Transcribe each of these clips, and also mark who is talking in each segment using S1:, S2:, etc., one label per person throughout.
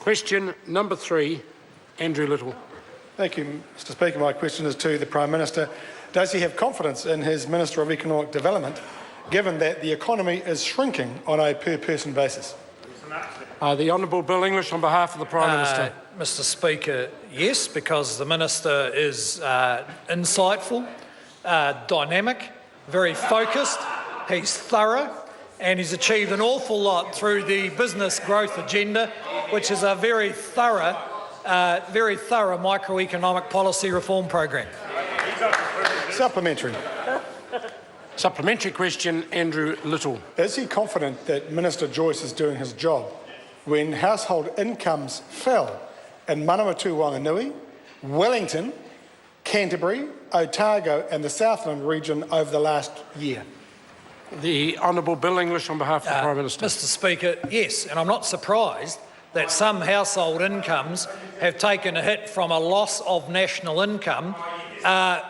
S1: Question number 3, Andrew Little.
S2: Thank you, Mr Speaker. My question is to the Prime Minister. Does he have confidence in his Minister of Economic Development, given that the economy is shrinking on a per-person basis?
S1: The Honourable Bill English on behalf of the Prime Minister.
S3: Mr Speaker, yes, because the Minister is insightful, dynamic, very focused, he's thorough, and he's achieved an awful lot through the business growth agenda, which is a very thorough microeconomic policy reform program.
S2: Supplementary.
S1: Supplementary question, Andrew Little.
S2: Is he confident that Minister Joyce is doing his job when household incomes fell in Manawatu-Wanganui, Wellington, Canterbury, Otago and the Southland region over the last year?
S1: The Honourable Bill English on behalf of the Prime Minister.
S3: Mr Speaker, yes, and I'm not surprised that some household incomes have taken a hit from a loss of national income,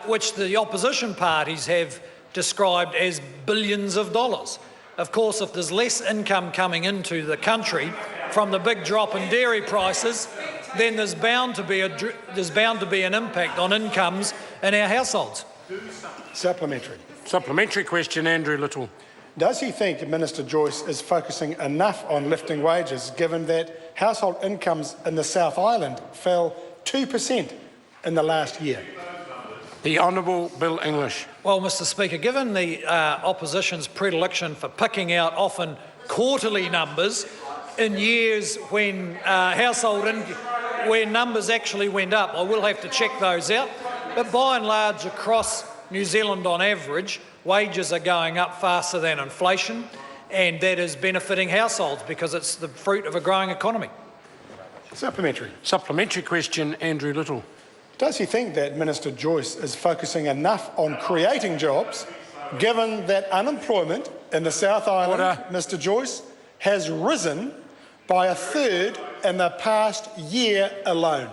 S3: which the opposition parties have described as billions of dollars. Of course, if there's less income coming into the country from the big drop in dairy prices, then there's bound to be an impact on incomes in our households.
S2: Supplementary.
S1: Supplementary question, Andrew Little.
S2: Does he think Minister Joyce is focusing enough on lifting wages, given that household incomes in the South Island fell 2% in the last year?
S1: The Honourable Bill English.
S3: Well, Mr Speaker, given the opposition's predilection for picking out often quarterly numbers in years when where numbers actually went up, I will have to check those out. But by and large, across New Zealand on average, wages are going up faster than inflation, and that is benefiting households because it's the fruit of a growing economy.
S2: Supplementary.
S1: Supplementary question, Andrew Little.
S2: Does he think that Minister Joyce is focusing enough on creating jobs, given that unemployment in the South Island, Mr Joyce, has risen by 1/3 in the past year alone?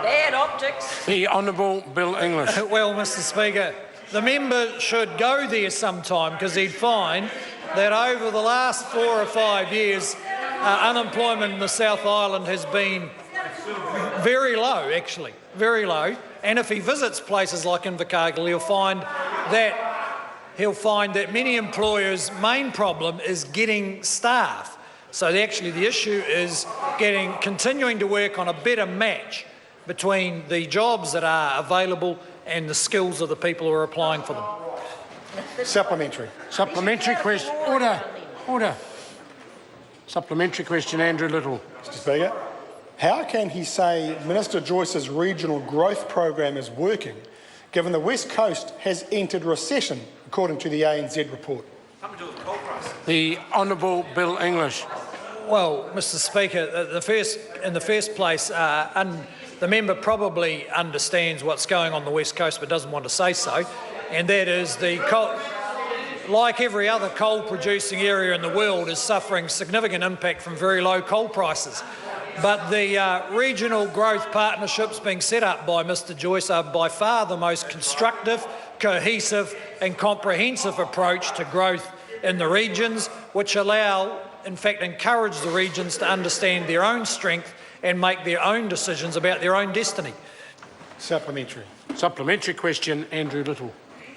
S4: Bad optics.
S1: The Honourable Bill English.
S3: Well, Mr Speaker, the member should go there sometime because he'd find that over the last 4 or 5 years, unemployment in the South Island has been very low, actually, very low. And if he visits places like Invercargill, he'll find that many employers' main problem is getting staff. So actually the issue is continuing to work on a better match between the jobs that are available and the skills of the people who are applying for them.
S2: Supplementary.
S1: Supplementary question. Order. Supplementary question, Andrew Little.
S2: Mr Speaker, how can he say Minister Joyce's regional growth program is working, given the West Coast has entered recession, according to the ANZ report?
S1: The Honourable Bill English.
S3: Well, Mr Speaker, in the first place, the member probably understands what's going on the West Coast but doesn't want to say so, and that is like every other coal-producing area in the world, is suffering significant impact from very low coal prices. But the regional growth partnerships being set up by Mr Joyce are by far the most constructive, cohesive and comprehensive approach to growth in the regions, which encourage the regions to understand their own strength and make their own decisions about their own destiny.
S2: Supplementary.
S1: Supplementary question, Andrew Little.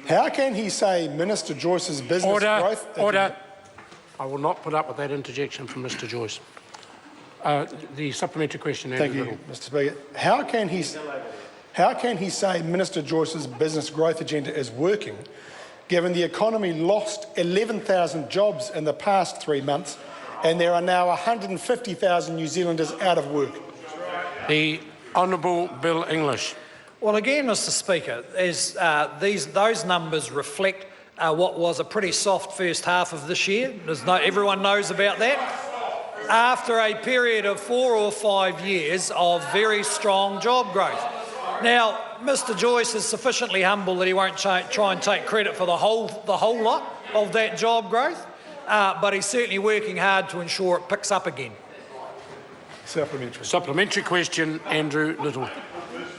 S2: How can he say Minister Joyce's business growth...
S1: Order. I will not put up with that interjection from Mr Joyce. The supplementary question, Andrew Little.
S2: Thank you, Mr Speaker. How can he say Minister Joyce's business growth agenda is working, given the economy lost 11,000 jobs in the past 3 months and there are now 150,000 New Zealanders out of work?
S1: The Honourable Bill English.
S3: Well, again, Mr Speaker, those numbers reflect what was a pretty soft first half of this year. Everyone knows about that. After a period of 4 or 5 years of very strong job growth. Now, Mr Joyce is sufficiently humble that he won't try and take credit for the whole lot of that job growth, but he's certainly working hard to ensure it picks up again.
S2: Supplementary.
S1: Supplementary question, Andrew Little.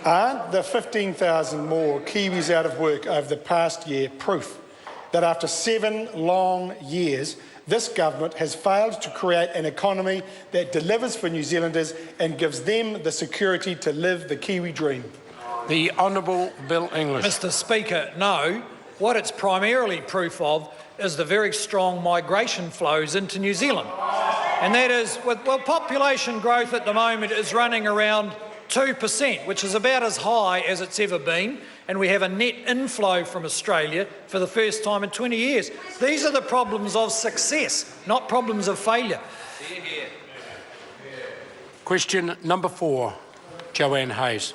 S2: Aren't the 15,000 more Kiwis out of work over the past year proof that after 7 long years, this government has failed to create an economy that delivers for New Zealanders and gives them the security to live the Kiwi dream.
S1: The Honourable Bill English.
S3: Mr Speaker, no. What it's primarily proof of is the very strong migration flows into New Zealand. And that is, well, population growth at the moment is running around 2%, which is about as high as it's ever been, and we have a net inflow from Australia for the first time in 20 years. These are the problems of success, not problems of failure.
S1: Question number 4, Joanne Hayes.